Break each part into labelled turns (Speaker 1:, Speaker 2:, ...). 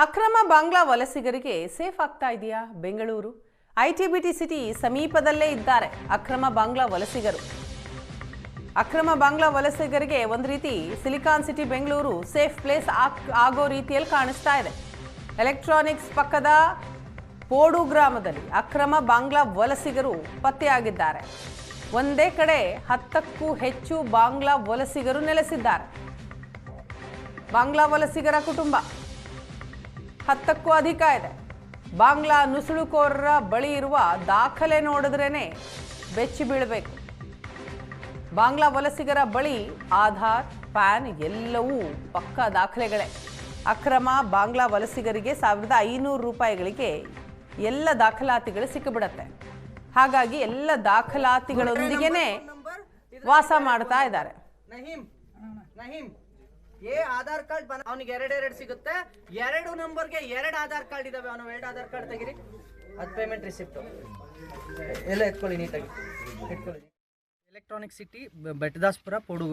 Speaker 1: ಅಕ್ರಮ ಬಾಂಗ್ಲಾ ವಲಸಿಗರಿಗೆ ಸೇಫ್ ಆಗ್ತಾ ಇದೆಯಾ ಬೆಂಗಳೂರು? ಐಟಿಬಿಟಿ ಸಿಟಿ ಸಮೀಪದಲ್ಲೇ ಇದ್ದಾರೆ ಅಕ್ರಮ ಬಾಂಗ್ಲಾ ವಲಸಿಗರು. ಅಕ್ರಮ ಬಾಂಗ್ಲಾ ವಲಸಿಗರಿಗೆ ಒಂದು ರೀತಿ silicon city Bengaluru safe place ಆಗೋ ರೀತಿಯಲ್ಲಿ ಕಾಣಿಸ್ತಾ ಇದೆ. ಎಲೆಕ್ಟ್ರಾನಿಕ್ಸ್ ಪಕ್ಕದ ಪೋಡು ಗ್ರಾಮದಲ್ಲಿ ಅಕ್ರಮ ಬಾಂಗ್ಲಾ ವಲಸಿಗರು ಪತ್ತೆಯಾಗಿದ್ದಾರೆ. ಒಂದೇ ಕಡೆ 10ಕ್ಕೂ ಹೆಚ್ಚು ಬಾಂಗ್ಲಾ ವಲಸಿಗರು ನೆಲೆಸಿದ್ದಾರೆ. ಬಾಂಗ್ಲಾ ವಲಸಿಗರ ಕುಟುಂಬ 10ಕ್ಕೂ ಅಧಿಕ ಇದೆ. ಬಾಂಗ್ಲಾ ನುಸುಳುಕೋರರ ಬಳಿ ಇರುವ ದಾಖಲೆ ನೋಡಿದ್ರೇನೆ ಬೆಚ್ಚಿ ಬೀಳಬೇಕು. ಬಾಂಗ್ಲಾ ವಲಸಿಗರ ಬಳಿ ಆಧಾರ್, ಪ್ಯಾನ್ ಎಲ್ಲವೂ ಪಕ್ಕಾ ದಾಖಲೆಗಳೇ. ಅಕ್ರಮ ಬಾಂಗ್ಲಾ ವಲಸಿಗರಿಗೆ 1500 ರೂಪಾಯಿಗಳಿಗೆ ಎಲ್ಲ ದಾಖಲಾತಿಗಳು ಸಿಕ್ಕಿಬಿಡತ್ತೆ. ಹಾಗಾಗಿ ಎಲ್ಲ ದಾಖಲಾತಿಗಳೊಂದಿಗೆನೆ ವಾಸ ಮಾಡ್ತಾ ಇದ್ದಾರೆ.
Speaker 2: ಆಧಾರ್ ಕಾರ್ಡ್ ಅವನಿಗೆ ಎರಡು ಸಿಗುತ್ತೆ. 2 ನಂಬರ್ಗೆ 2 ಆಧಾರ್ ಕಾರ್ಡ್ ಇದಾವೆ. ಅವನು 2 ಆಧಾರ್ ಕಾರ್ಡ್ ತೆಗಿರಿ. ಅದು ಪೇಮೆಂಟ್ ರಿಸಿಪ್ಟ್ ಎಲ್ಲ ಎತ್ಕೊಳ್ಳಿ, ನೀಟಾಗಿ ಇಟ್ಕೊಳ್ಳಿ. ಎಲೆಕ್ಟ್ರಾನಿಕ್ ಸಿಟಿ ಬೆಟ್ಟದಾಸ್ಪುರ ಪೋಡು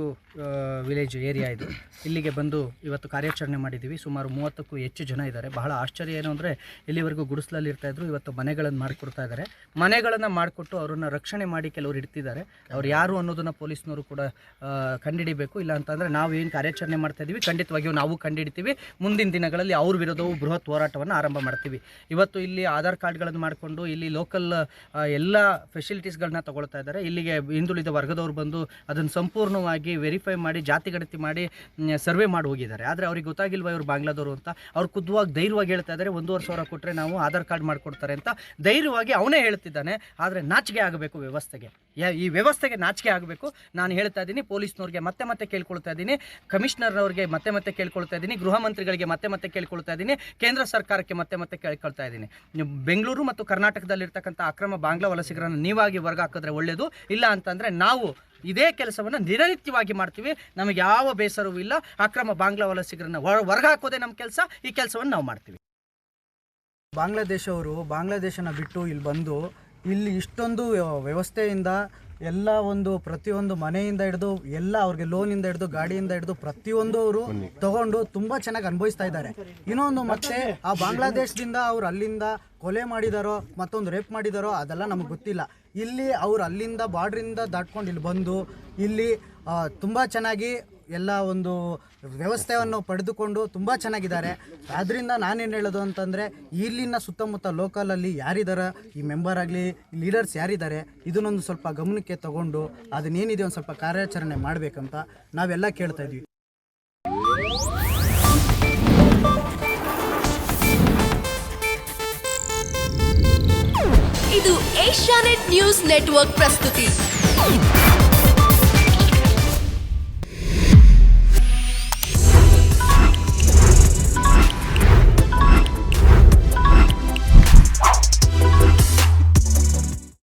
Speaker 2: ವಿಲೇಜ್ ಏರಿಯಾ ಇದು. ಇಲ್ಲಿಗೆ ಬಂದು ಇವತ್ತು ಕಾರ್ಯಾಚರಣೆ ಮಾಡಿದ್ದೀವಿ. ಸುಮಾರು 30ಕ್ಕೂ ಹೆಚ್ಚು ಜನ ಇದ್ದಾರೆ. ಬಹಳ ಆಶ್ಚರ್ಯ ಏನು ಅಂದರೆ, ಇಲ್ಲಿವರೆಗೂ ಗುಡಿಸಲಲ್ಲಿ ಇರ್ತಾಯಿದ್ರು, ಇವತ್ತು ಮನೆಗಳನ್ನು ಮಾಡಿಕೊಡ್ತಾ ಇದ್ದಾರೆ. ಮನೆಗಳನ್ನು ಮಾಡಿಕೊಟ್ಟು ಅವರನ್ನು ರಕ್ಷಣೆ ಮಾಡಿ ಕೆಲವರು ಇಡ್ತಿದ್ದಾರೆ. ಅವ್ರು ಯಾರು ಅನ್ನೋದನ್ನು ಪೊಲೀಸ್ನವರು ಕೂಡ ಕಂಡುಹಿಡಿಬೇಕು. ಇಲ್ಲ ಅಂತಂದರೆ ನಾವು ಏನು ಕಾರ್ಯಾಚರಣೆ ಮಾಡ್ತಾಯಿದ್ದೀವಿ ಖಂಡಿತವಾಗಿಯೂ ನಾವು ಕಂಡುಹಿಡಿತೀವಿ. ಮುಂದಿನ ದಿನಗಳಲ್ಲಿ ಅವ್ರ ವಿರುದ್ಧವೂ ಬೃಹತ್ ಹೋರಾಟವನ್ನು ಆರಂಭ ಮಾಡ್ತೀವಿ. ಇವತ್ತು ಇಲ್ಲಿ ಆಧಾರ್ ಕಾರ್ಡ್ಗಳನ್ನು ಮಾಡಿಕೊಂಡು ಇಲ್ಲಿ ಲೋಕಲ್ ಎಲ್ಲ ಫೆಸಿಲಿಟೀಸ್ಗಳನ್ನ ತಗೊಳ್ತಾ ಇದ್ದಾರೆ. ಇಲ್ಲಿಗೆ ಹಿಂದುಳಿದ ವರ್ಗದವರು ಬಂದು ಅದನ್ನು ಸಂಪೂರ್ಣವಾಗಿ ವೆರಿಫೈ ಮಾಡಿ ಜಾತಿ ಗಣತಿ ಮಾಡಿ ಸರ್ವೆ ಮಾಡಿ ಹೋಗಿದ್ದಾರೆ. ಆದರೆ ಅವ್ರಿಗೆ ಗೊತ್ತಾಗಿಲ್ವ ಇವರು ಬಾಂಗ್ಲಾದವರು ಅಂತ. ಅವ್ರು ಖುದ್ವಾಗಿ ಧೈರ್ಯವಾಗಿ ಹೇಳ್ತಾ ಇದ್ದಾರೆ, 1,500 ಕೊಟ್ಟರೆ ನಾವು ಆಧಾರ್ ಕಾರ್ಡ್ ಮಾಡಿಕೊಡ್ತಾರೆ ಅಂತ ಧೈರ್ಯವಾಗಿ ಅವನೇ ಹೇಳ್ತಿದ್ದಾನೆ. ಆದರೆ ನಾಚಿಕೆ ಆಗಬೇಕು ವ್ಯವಸ್ಥೆಗೆ, ಈ ವ್ಯವಸ್ಥೆಗೆ ನಾಚಿಕೆ ಆಗಬೇಕು. ನಾನು ಹೇಳ್ತಾ ಇದ್ದೀನಿ, ಪೊಲೀಸ್ನವ್ರಿಗೆ ಮತ್ತೆ ಕೇಳ್ಕೊಳ್ತಾ ಇದ್ದೀನಿ, ಕಮಿಷನರ್ನವ್ರಿಗೆ ಮತ್ತೆ ಕೇಳ್ಕೊಳ್ತಾ ಇದ್ದೀನಿ, ಗೃಹ ಮಂತ್ರಿಗಳಿಗೆ ಮತ್ತೆ ಕೇಳ್ಕೊಳ್ತಾ ಇದ್ದೀನಿ, ಕೇಂದ್ರ ಸರ್ಕಾರಕ್ಕೆ ಮತ್ತೆ ಕೇಳ್ಕೊಳ್ತಾ ಇದ್ದೀನಿ. ಬೆಂಗಳೂರು ಮತ್ತು ಕರ್ನಾಟಕದಲ್ಲಿರ್ತಕ್ಕಂಥ ಅಕ್ರಮ ಬಾಂಗ್ಲಾ ವಲಸಿಗರನ್ನು ನೀವಾಗಿ ವರ್ಗ ಹಾಕಿದ್ರೆ ಒಳ್ಳೆಯದು. ಇಲ್ಲ ಅಂತಂದರೆ ನಾವು ಇದೇ ಕೆಲಸವನ್ನು ದಿನನಿತ್ಯವಾಗಿ ಮಾಡ್ತೀವಿ. ನಮಗೆ ಯಾವ ಬೇಸರವೂ ಇಲ್ಲ. ಅಕ್ರಮ ಬಾಂಗ್ಲಾ ವಲಸಿಗರನ್ನು ಹೊರಗ ಹಾಕೋದೇ ನಮ್ಮ ಕೆಲಸ. ಈ ಕೆಲಸವನ್ನು ನಾವು ಮಾಡ್ತೀವಿ.
Speaker 3: ಬಾಂಗ್ಲಾದೇಶವರು ಬಾಂಗ್ಲಾದೇಶನ ಬಿಟ್ಟು ಇಲ್ಲಿ ಬಂದು ಇಲ್ಲಿ ಇಷ್ಟೊಂದು ವ್ಯವಸ್ಥೆಯಿಂದ ಎಲ್ಲ ಒಂದು ಪ್ರತಿಯೊಂದು ಮನೆಯಿಂದ ಹಿಡಿದು ಎಲ್ಲ ಅವ್ರಿಗೆ ಲೋನಿಂದ ಹಿಡಿದು ಗಾಡಿಯಿಂದ ಹಿಡಿದು ಪ್ರತಿಯೊಂದು ಅವರು ತಗೊಂಡು ತುಂಬ ಚೆನ್ನಾಗಿ ಅನುಭವಿಸ್ತಾ ಇದ್ದಾರೆ. ಇನ್ನೊಂದು ಮತ್ತೆ ಆ ಬಾಂಗ್ಲಾದೇಶದಿಂದ ಅವ್ರು ಅಲ್ಲಿಂದ ಕೊಲೆ ಮಾಡಿದಾರೋ ಮತ್ತೊಂದು ರೇಪ್ ಮಾಡಿದಾರೋ ಅದೆಲ್ಲ ನಮಗೆ ಗೊತ್ತಿಲ್ಲ. ಇಲ್ಲಿ ಅವ್ರು ಅಲ್ಲಿಂದ ಬಾರ್ಡ್ರಿಂದ ದಾಟ್ಕೊಂಡು ಇಲ್ಲಿ ಬಂದು ಇಲ್ಲಿ ತುಂಬ ಚೆನ್ನಾಗಿ ಎಲ್ಲ ಒಂದು ವ್ಯವಸ್ಥೆಯನ್ನು ಪಡೆದುಕೊಂಡು ತುಂಬ ಚೆನ್ನಾಗಿದ್ದಾರೆ. ಆದ್ದರಿಂದ ನಾನೇನು ಹೇಳೋದು ಅಂತಂದರೆ, ಇಲ್ಲಿನ ಸುತ್ತಮುತ್ತ ಲೋಕಲಲ್ಲಿ ಯಾರಿದ್ದಾರೆ, ಈ ಮೆಂಬರ್ ಆಗಲಿ ಲೀಡರ್ಸ್ ಯಾರಿದ್ದಾರೆ, ಇದನ್ನೊಂದು ಸ್ವಲ್ಪ ಗಮನಕ್ಕೆ ತಗೊಂಡು ಅದನ್ನೇನಿದೆ ಒಂದು ಸ್ವಲ್ಪ ಕಾರ್ಯಾಚರಣೆ ಮಾಡಬೇಕಂತ ನಾವೆಲ್ಲ ಕೇಳ್ತಾ ಇದ್ವಿ.
Speaker 4: ಇದು ಏಷ್ಯಾನೆಟ್ ನ್ಯೂಸ್ ನೆಟ್ವರ್ಕ್ ಪ್ರಸ್ತುತಿ.